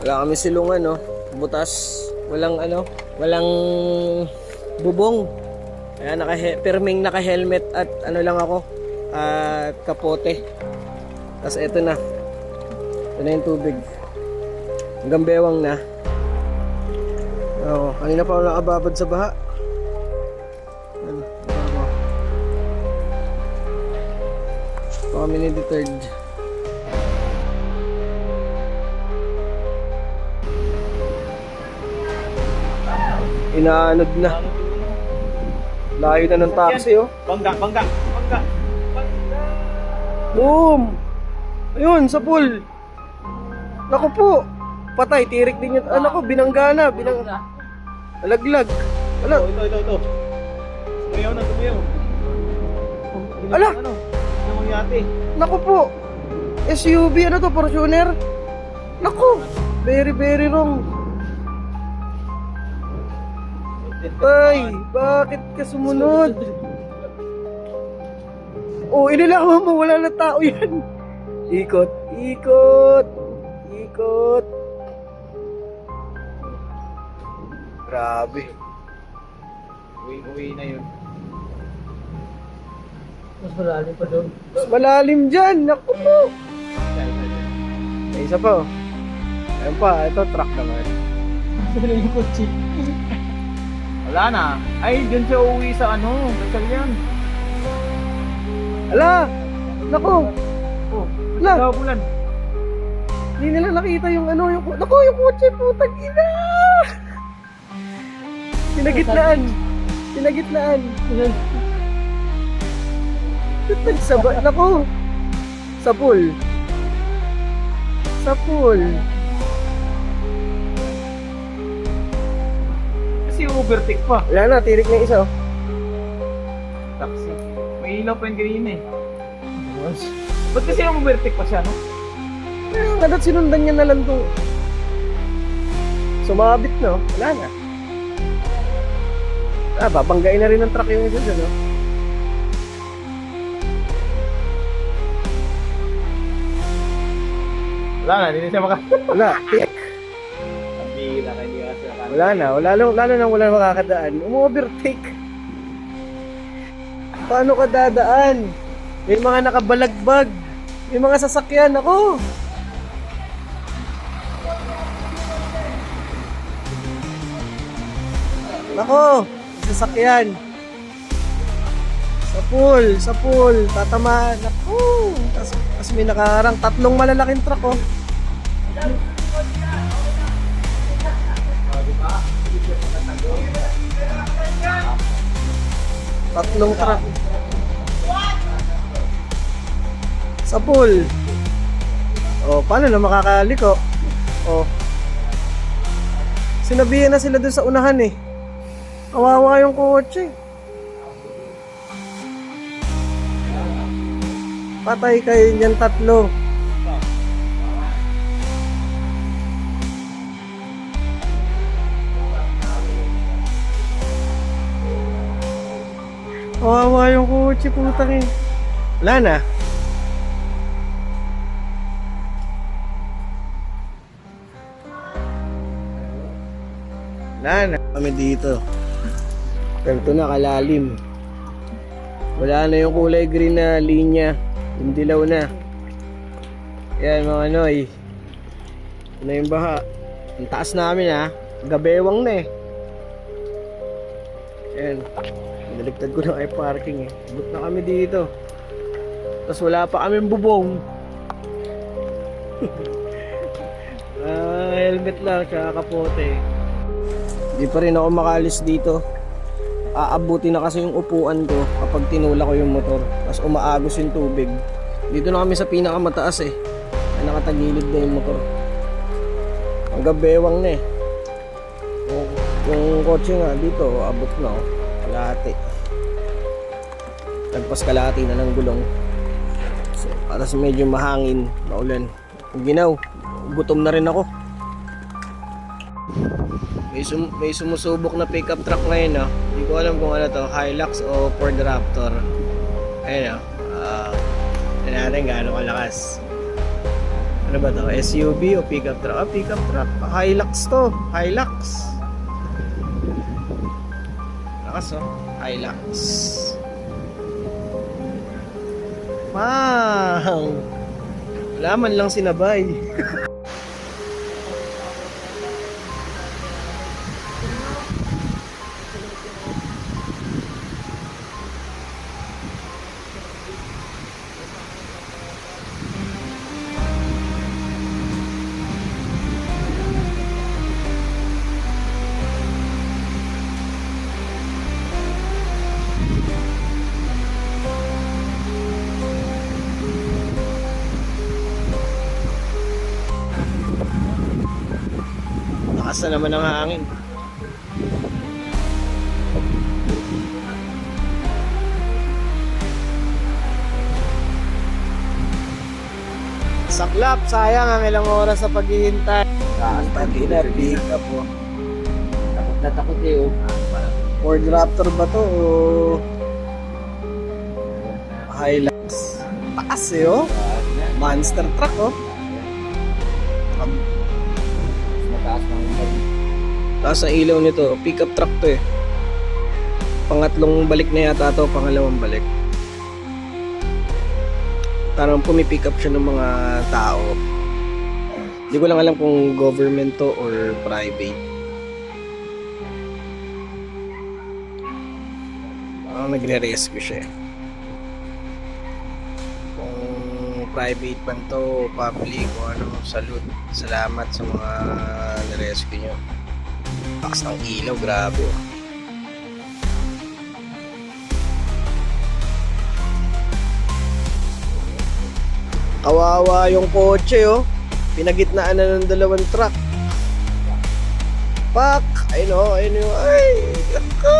Wala kami silungan, no? Butas. Walang ano, walang bubong. Kaya pirming naka-helmet at ano lang ako, at kapote. Tapos eto na. Ito na yung tubig. Hanggang bewang na. Oo, kanina pa ako nakababad sa baha. Ano? Kami ni the third. Inaanod na. Layo na ng taxi, oh. Bangga. Boom! Ayun, sa pool. Naku po. Patay, tirik din yun. Ano ko, binangga na. Alaglag. Wala. Ito. Tumayaw. Ala! Ano mangyari? Naku po. SUV, ano to, Fortuner? Naku. Very, very wrong. Ay, bakit ka sumunod? Oh, inilawan mo, wala na tao yan. Ikot. Grabe. Uwi na yun. Mas malalim pa doon. Mas malalim dyan, naku po. May isa pa, oh. Ayun pa, ito truck naman. Ano yung kotse? Wala na. Ay, dyan siya uwi sa ano. Kasal yan. Ala! Naku! Oh, Wala. bulan. Hindi nila nakita yung ano, yung kotse, putang ina! Pinagitnaan. Naku! Sa pool. Kasi overtake pa. Wala na, tirik na yung isa, oh. Taxi. May ilaw pa yung kanina eh. Ba't kasi overtake pa siya, no? Kada't sinundan niya na lang itong sumabit, no? Wala na. Babanggain na rin ng truck yung isa dyan, no? Wala na, hindi na siya Wala, tiyak. Pambira ka, hindi ka siya Wala na, lalo na wala makakadaan. Umu-overtake. Paano ka dadaan? May mga nakabalagbag. May mga sasakyan. Ako! Nako, sasakyan. Sa pool, tatamaan. Nako, tas may nakaharang tatlong malalaking truck, oh. Tatlong truck. Sa pool. Oh, paano na makakaliko? Oh. Sinabihan na sila dun sa unahan eh. Kawawa yung kotse. Patay kayo dyan tatlo. Kawawa yung kotse, putang eh. Wala na. Wala na. Kami dito. Pero ito na, kalalim. Wala na yung kulay green na linya. Yung dilaw na. Yan mga noy. Ito na yung baha. Ang taas namin ha. Gabewang na eh. Yan. Naligtad ko na kay parking eh. But na kami dito. Tapos wala pa kaming bubong. Helmet lang tsaka kapote. Hindi pa rin ako makalis dito. Aabuti na kasi yung upuan ko kapag tinula ko yung motor. Tapos umaagos yung tubig. Dito na kami sa pinakamataas eh. Ay nakatagilid na yung motor. Hanggang bewang na eh. Yung kotse nga dito, abot na oh. Kalahati. Lagpas kalahati na ng gulong. So, tapos medyo mahangin, maulan. Ginaw, gutom na rin ako. May sumusubok na pickup truck ngayon, no? Hindi ko alam kung ano to, Hilux o Ford Raptor. Ayun, no? Tignan natin gaano kalakas. Ano ba to? SUV o pickup truck? Ah, pickup truck. Hilux to. Hilux. Lakas oh. Hilux. Wow! Wala man lang sinabay. Lakas na naman ang hangin. Saklap, sayang ang ilang oras sa paghihintay. Pati na, pick up oh. Takot na takot eh oh. Ford Raptor ba to o Hilux? Taas eh oh. Monster truck oh. Mataas ng balik. Taas ang ilaw nito, pickup truck to eh. Pangatlong balik na yata to, pangalawang balik. Parang pumipick up siya ng mga tao. Hindi ko lang alam kung government to or private. Parang nagre-rescue siya eh. Kung private man to, public o ano, salute. Salamat sa mga na-rescue nyo. Takas ng ilaw, grabe oh. Kawawa yung kotse oh. Pinagitnaan na ng dalawang truck. Pak! Ayun oh, ayun oh. Ay! Ako!